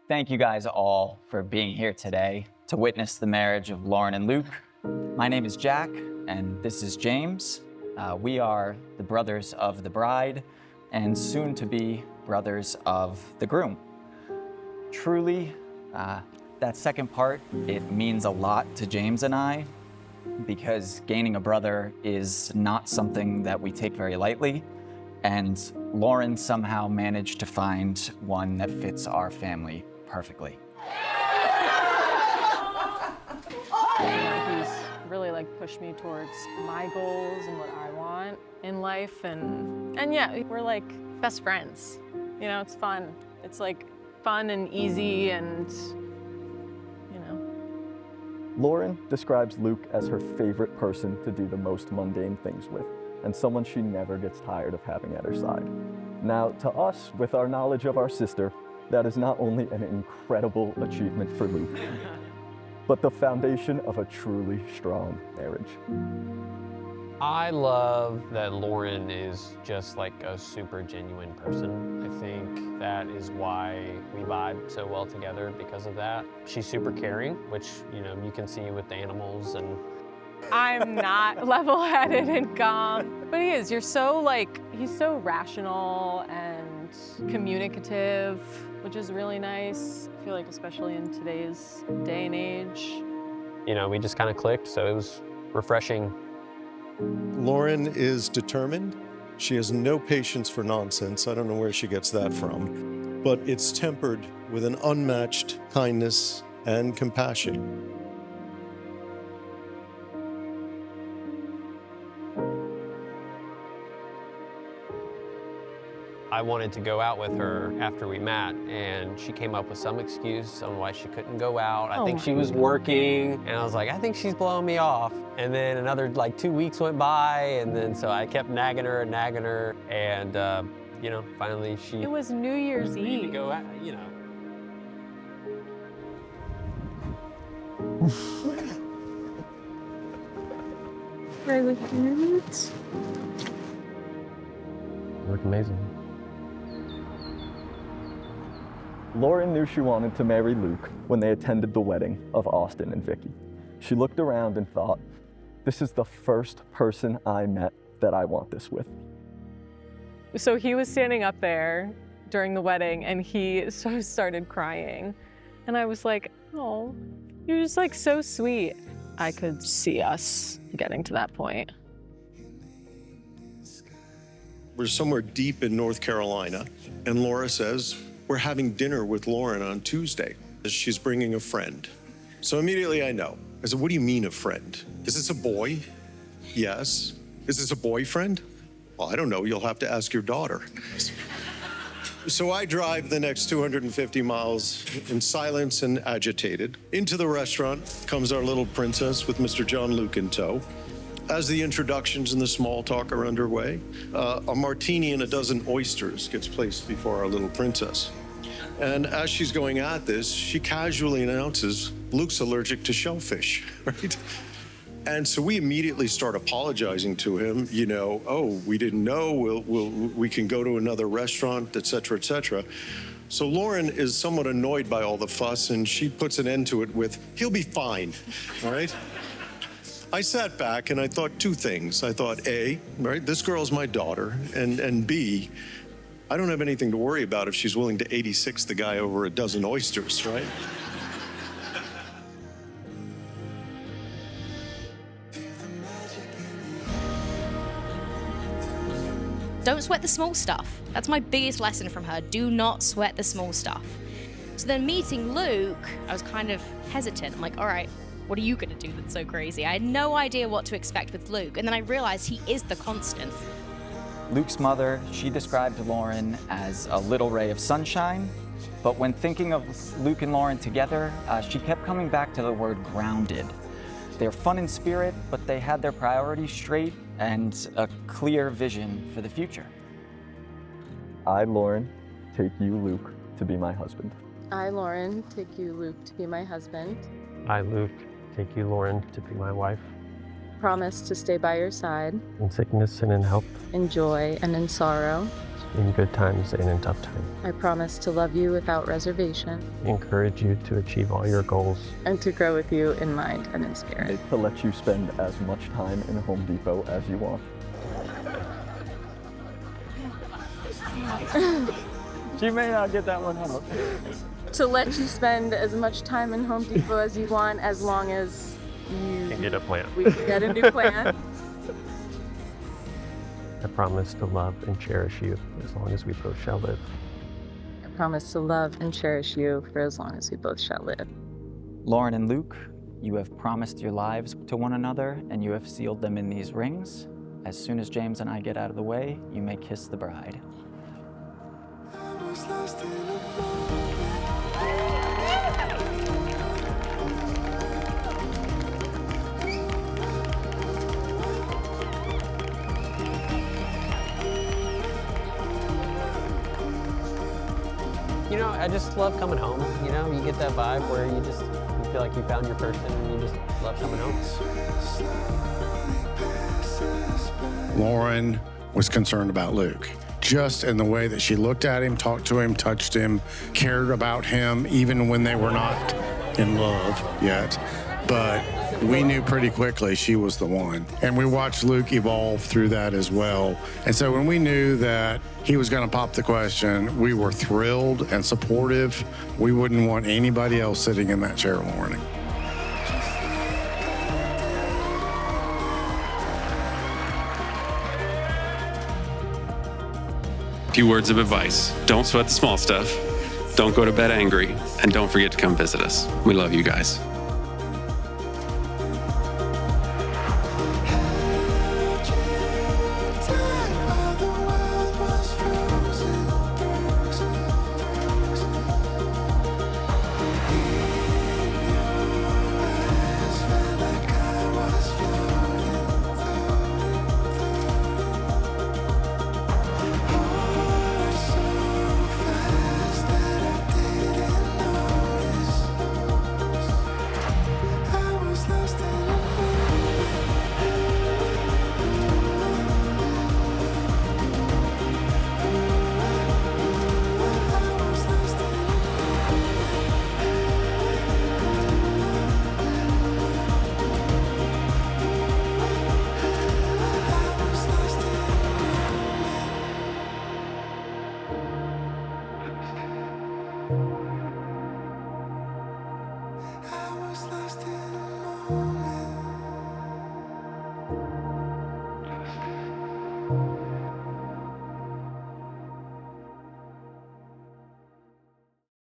Thank you guys all for being here today to witness the marriage of Lauren and Luke. My name is Jack, and this is James. We are the brothers of the bride and soon to be brothers of the groom. Truly, that second part, it means a lot to James and I because gaining a brother is not something that we take very lightly. And Lauren somehow managed to find one that fits our family perfectly. He's really pushed me towards my goals and what I want in life, and yeah, we're like best friends. You know, it's fun. It's fun and easy, and Lauren describes Luke as her favorite person to do the most mundane things with, and someone she never gets tired of having at her side. Now, to us, with our knowledge of our sister, that is not only an incredible achievement for Luke, but the foundation of a truly strong marriage. I love that Lauren is just a super genuine person. I think that is why we vibe so well together because of that. She's super caring, which, you can see with the animals and I'm not level-headed and calm, but he is. You're so he's so rational and communicative, which is really nice. I feel especially in today's day and age. We just kind of clicked, so it was refreshing. Lauren is determined. She has no patience for nonsense. I don't know where she gets that from, but it's tempered with an unmatched kindness and compassion. I wanted to go out with her after we met, and she came up with some excuse on why she couldn't go out. I think she was working, and I was like, I think she's blowing me off. And then another 2 weeks went by, and then so I kept nagging her, and finally she. It was New Year's Eve. To go out, Very good. You look amazing. Lauren knew she wanted to marry Luke when they attended the wedding of Austin and Vicky. She looked around and thought, this is the first person I met that I want this with. So he was standing up there during the wedding, and he started crying. And I was like, oh, you're just so sweet. I could see us getting to that point. We're somewhere deep in North Carolina, and Laura says, we're having dinner with Lauren on Tuesday. She's bringing a friend. So immediately I know. I said, what do you mean a friend? Is this a boy? Yes. Is this a boyfriend? Well, I don't know. You'll have to ask your daughter. So I drive the next 250 miles in silence and agitated. Into the restaurant comes our little princess with Mr. John Luke in tow. As the introductions and the small talk are underway, a martini and a dozen oysters gets placed before our little princess. And as she's going at this, she casually announces, Luke's allergic to shellfish, right? And so we immediately start apologizing to him, oh, we didn't know, we can go to another restaurant, et cetera, et cetera. So Lauren is somewhat annoyed by all the fuss, and she puts an end to it with, he'll be fine, all right? I sat back and I thought two things. I thought, A, right, this girl's my daughter, and B, I don't have anything to worry about if she's willing to 86 the guy over a dozen oysters, right? Don't sweat the small stuff. That's my biggest lesson from her. Do not sweat the small stuff. So then meeting Luke, I was kind of hesitant. I'm like, all right, what are you gonna do that's so crazy? I had no idea what to expect with Luke, and then I realized he is the constant. Luke's mother, she described Lauren as a little ray of sunshine, but when thinking of Luke and Lauren together, she kept coming back to the word grounded. They're fun in spirit, but they had their priorities straight and a clear vision for the future. I, Lauren, take you, Luke, to be my husband. I, Lauren, take you, Luke, to be my husband. I, Luke, take you, Lauren, to be my wife. Promise to stay by your side, In sickness and in health. in joy and in sorrow, in good times and in tough times. I promise to love you without reservation Encourage you to achieve all your goals. and to grow with you in mind and in spirit. To let you spend as much time in Home Depot as you want. She may not get that one out. To let you spend as much time in Home Depot as you want, as long as And get a plan. we can get a new plan. I promise to love and cherish you as long as we both shall live. I promise to love and cherish you for as long as we both shall live. Lauren and Luke, you have promised your lives to one another, and you have sealed them in these rings. As soon as James and I get out of the way, you may kiss the bride. You know, I just love coming home. You know, you get that vibe where you feel like you found your person and you just love coming home. Lauren was concerned about Luke, just in the way that she looked at him, talked to him, touched him, cared about him, even when they were not in love yet. But we knew pretty quickly she was the one. And we watched Luke evolve through that as well. And so when we knew that he was going to pop the question, we were thrilled and supportive. We wouldn't want anybody else sitting in that chair, Lauren. Few words of advice. Don't sweat the small stuff. Don't go to bed angry. And don't forget to come visit us. We love you guys.